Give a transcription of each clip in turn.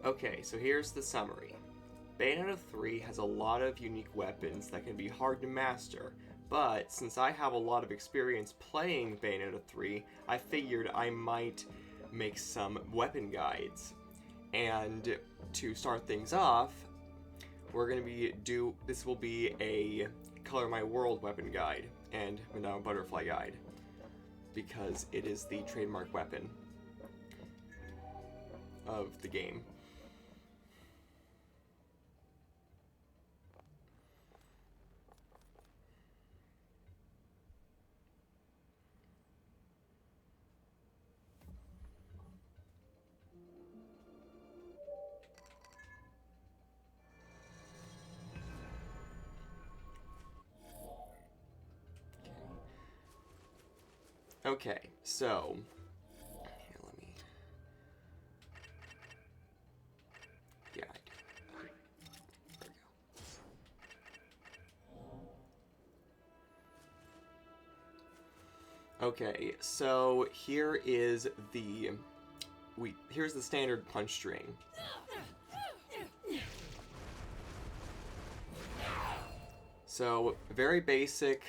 Okay, so here's the summary. Bayonetta 3 has a lot of unique weapons that can be hard to master, but since I have a lot of experience playing Bayonetta 3, I figured I might make some weapon guides. And to start things off, this will be a Color My World weapon guide and Madama Butterfly guide, because it is the trademark weapon of the game. Okay, so here, let me. Yeah, I do. There we go. Okay, so here's the standard punch string. So very basic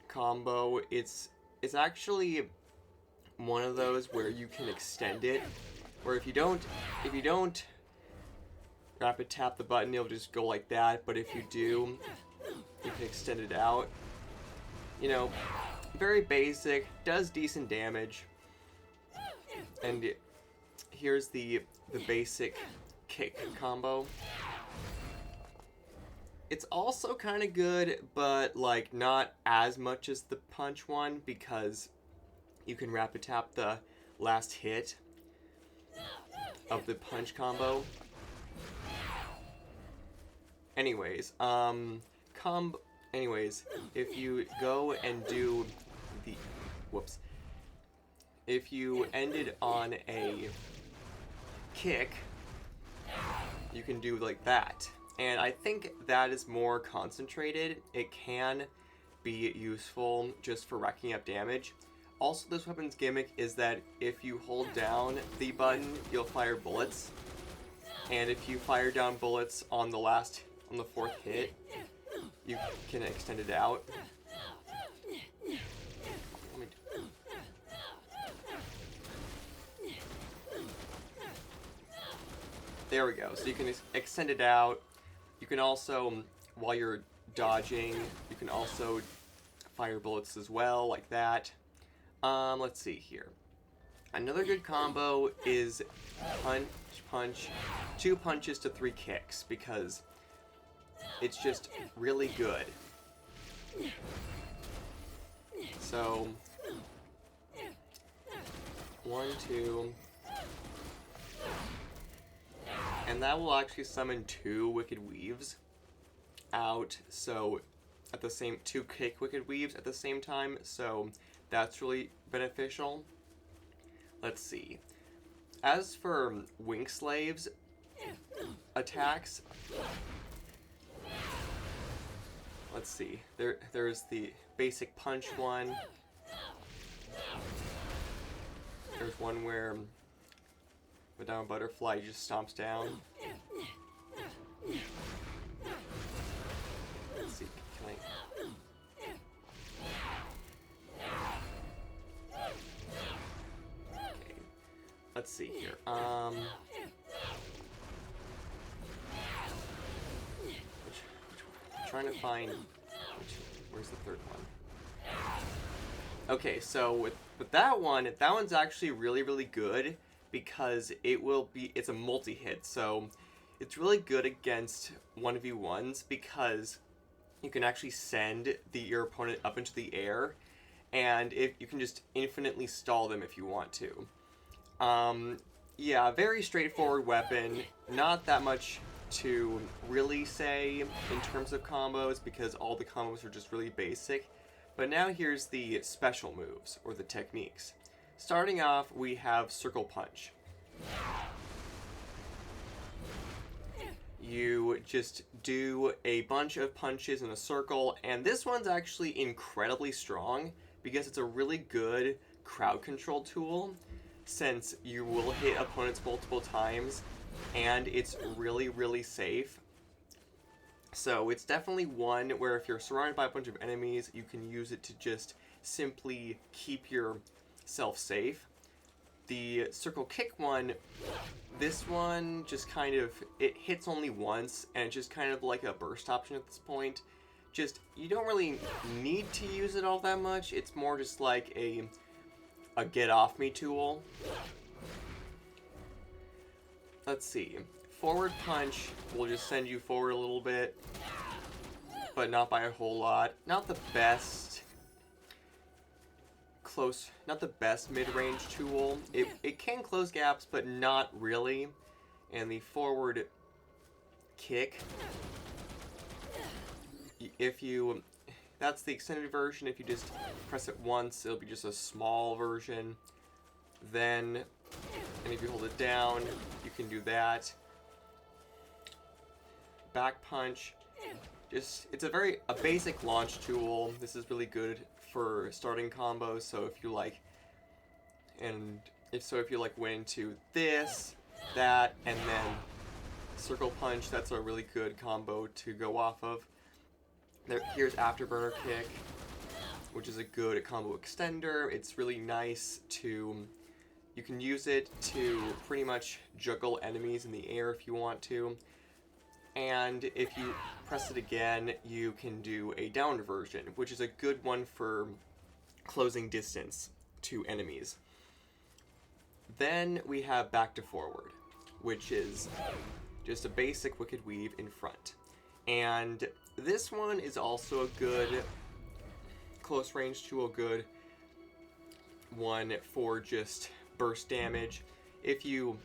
combo. It's actually one of those where you can extend it, where if you don't rapid tap the button, it'll just go like that, but if you do, you can extend it out. You know, very basic, does decent damage. And here's the basic kick combo. It's also kind of good, but like not as much as the punch one, because you can rapid tap the last hit of the punch combo. Anyways, if you go and do the if you ended on a kick, you can do like that. And I think that is more concentrated. It can be useful just for racking up damage. Also, this weapon's gimmick is that if you hold down the button, you'll fire bullets. And if you fire down bullets on the fourth hit, you can extend it out. There we go. So you can extend it out. You can also, while you're dodging, you can also fire bullets as well, like that. Let's see here. Another good combo is punch, 2 punches to 3 kicks, because it's just really good. So, 1, 2... And that will actually summon 2 Wicked Weaves out, so at the same 2 kick Wicked Weaves at the same time, so that's really beneficial. Let's see. As for Wing Slave's attacks, let's see. There's the basic punch one. There's one where Madama Butterfly just stomps down. Let's see, can I... Okay, let's see here. Trying to find... Where's the third one? Okay, so with that one's actually really good, because it's a multi-hit, so it's really good against 1v1s, because you can actually send your opponent up into the air, and you can just infinitely stall them if you want to. Yeah, very straightforward weapon, not that much to really say in terms of combos, because all the combos are just really basic. But now here's the special moves, or the techniques. Starting off, we have Circle Punch. You just do a bunch of punches in a circle, and this one's actually incredibly strong because it's a really good crowd control tool, since you will hit opponents multiple times and it's really, really safe. So it's definitely one where if you're surrounded by a bunch of enemies, you can use it to just simply keep yourself safe. The circle kick one, this one just kind of, it hits only once, and it's just kind of like a burst option at this point. Just, you don't really need to use it all that much. It's more just like a get off me tool. Let's see. Forward punch will just send you forward a little bit, but not by a whole lot. Not the best mid-range tool. It can close gaps, but not really. And the forward kick, that's the extended version. If you just press it once, it'll be just a small version. And if you hold it down, you can do that. Back punch, it's a basic launch tool. This is really good for starting combos. So if you like, went into this, that, and then circle punch, that's a really good combo to go off of. Here's afterburner kick, which is a good combo extender. It's really nice to, you can use it to pretty much juggle enemies in the air if you want to. And if you press it again, you can do a downward version, which is a good one for closing distance to enemies. Then we have back to forward, which is just a basic wicked weave in front. And this one is also a good close range tool, good one for just burst damage. If you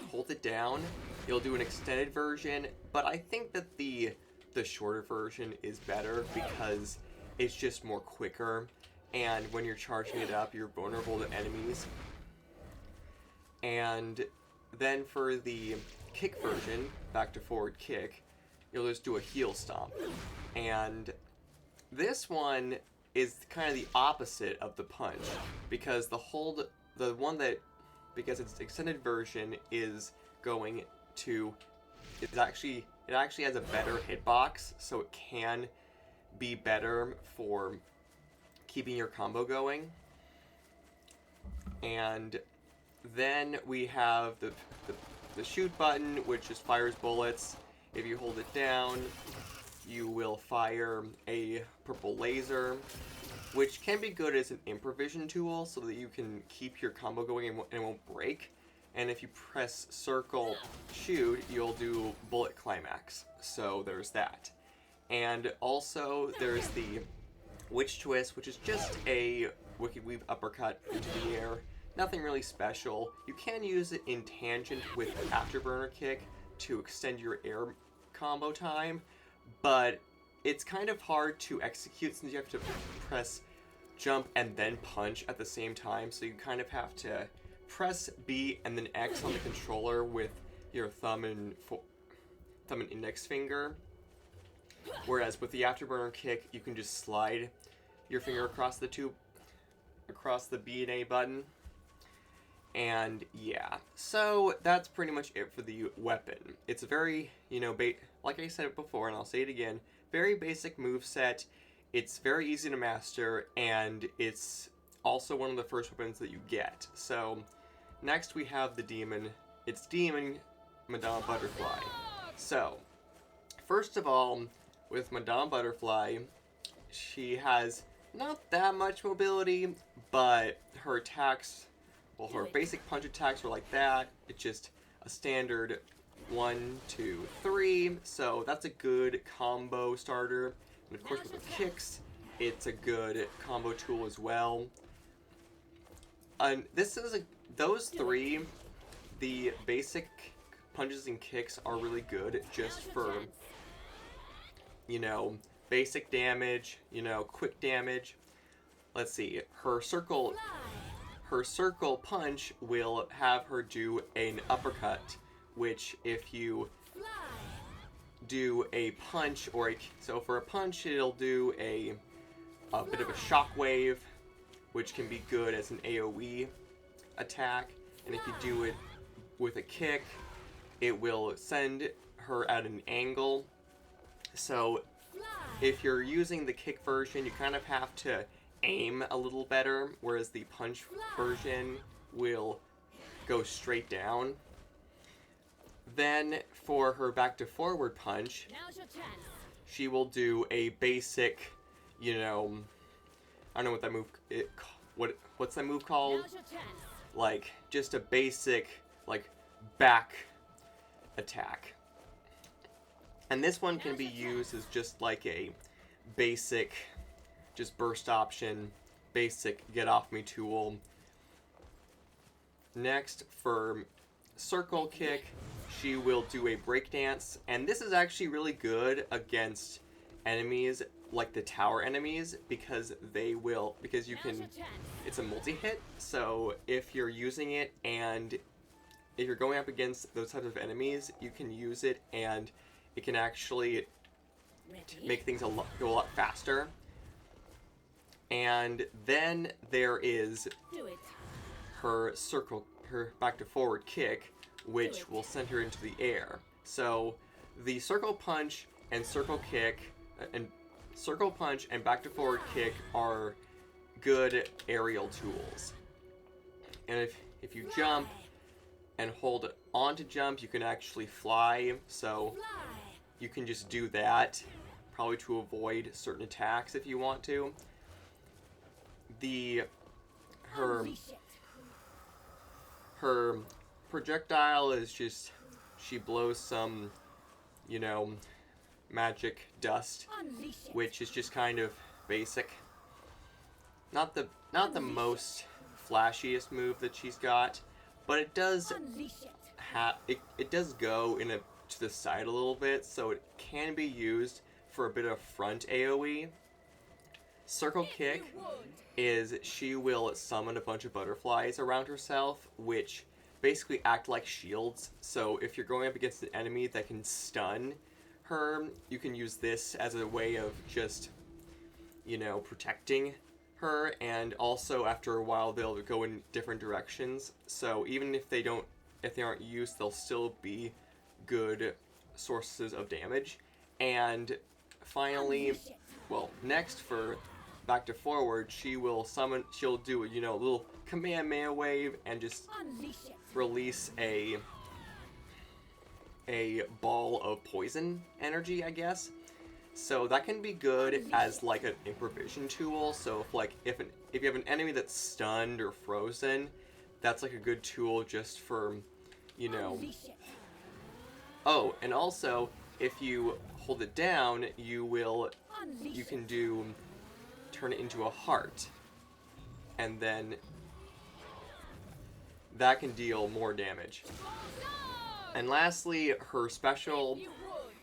hold it down, you'll do an extended version, but I think that the shorter version is better because it's just more quicker, and when you're charging it up, you're vulnerable to enemies. And then for the kick version, back to forward kick, you'll just do a heel stomp. And this one is kind of the opposite of the punch, because because its extended version it actually has a better hitbox, so it can be better for keeping your combo going. And then we have the shoot button, which just fires bullets. If you hold it down, you will fire a purple laser, which can be good as an improvision tool so that you can keep your combo going and it won't break. And if you press circle shoot, you'll do bullet climax. So there's that. And also there's the witch twist, which is just a wicked weave uppercut into the air. Nothing really special. You can use it in tangent with afterburner kick to extend your air combo time, but it's kind of hard to execute since you have to press jump and then punch at the same time, so you kind of have to press B and then X on the controller with your thumb and index finger. Whereas with the afterburner kick, you can just slide your finger across the B and A button. And yeah, so that's pretty much it for the weapon. It's a very, like I said before, and I'll say it again, very basic moveset. It's very easy to master, and it's also one of the first weapons that you get. So next we have the demon. It's Demon Madama Butterfly. So first of all, with Madama Butterfly, she has not that much mobility, but her attacks, her basic punch attacks are like that. It's just a standard 1, 2, 3. So that's a good combo starter. And of course with her kicks, it's a good combo tool as well. And those three, the basic punches and kicks are really good just for, basic damage, quick damage. Let's see, her circle punch will have her do an uppercut, which if you do a punch so for a punch it'll do a bit of a shockwave, which can be good as an AoE attack, and if you do it with a kick, it will send her at an angle. So if you're using the kick version, you kind of have to aim a little better, whereas the punch version will go straight down. Then for her back to forward punch, she will do a basic, you know, I don't know what that move, what's that move called? Like, just a basic, like, back attack. And this one can be used as just like a basic, just burst option, basic get off me tool. Next, for circle kick, she will do a breakdance, and this is actually really good against enemies like the tower enemies, because you can, it's a multi-hit, so if you're using it and if you're going up against those types of enemies, you can use it and it can actually make things go a lot faster. And then there is her back to forward kick, which will send her into the air. So the circle punch and circle punch and back to forward kick are good aerial tools. And if you jump and hold on to jump, you can actually fly. So you can just do that, probably to avoid certain attacks if you want to. Her projectile is just, she blows some, you know, magic dust, which is just kind of basic. Not the most flashiest move that she's got, but it does it does go to the side a little bit, so it can be used for a bit of front AoE. Circle kick is she will summon a bunch of butterflies around herself, which basically act like shields. So if you're going up against an enemy that can stun her, you can use this as a way of just, you know, protecting her. And also after a while they'll go in different directions, so even if they aren't used, they'll still be good sources of damage. And finally, well, next for back to forward, she'll do, you know, a little Kamehameha wave and just release a ball of poison energy, I guess. So that can be good as like an improvisation tool. So if you have an enemy that's stunned or frozen, that's like a good tool just for, you know. Oh, and also if you hold it down, you can turn it into a heart, and then that can deal more damage. And lastly, her special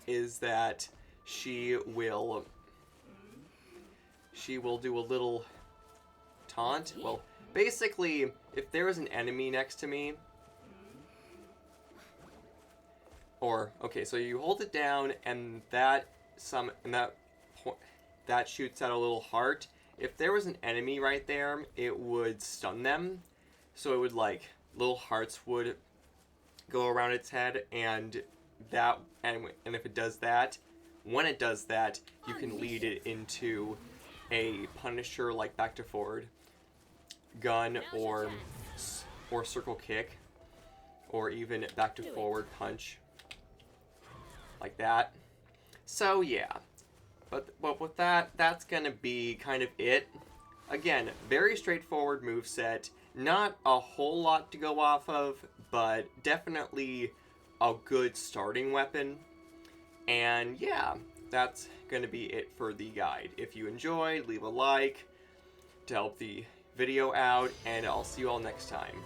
is that she will do a little taunt. Well, basically, if there is an enemy next to me, so you hold it down and that shoots out a little heart. If there was an enemy right there, it would stun them. So it would, like, little hearts would go around its head, and if it does that, when it does that, you can lead it into a Punisher, like back to forward gun or circle kick, or even back to forward punch, like that. So yeah, but with that's gonna be kind of it. Again, very straightforward moveset. Not a whole lot to go off of, but definitely a good starting weapon. And yeah, that's going to be it for the guide. If you enjoyed, leave a like to help the video out, and I'll see you all next time.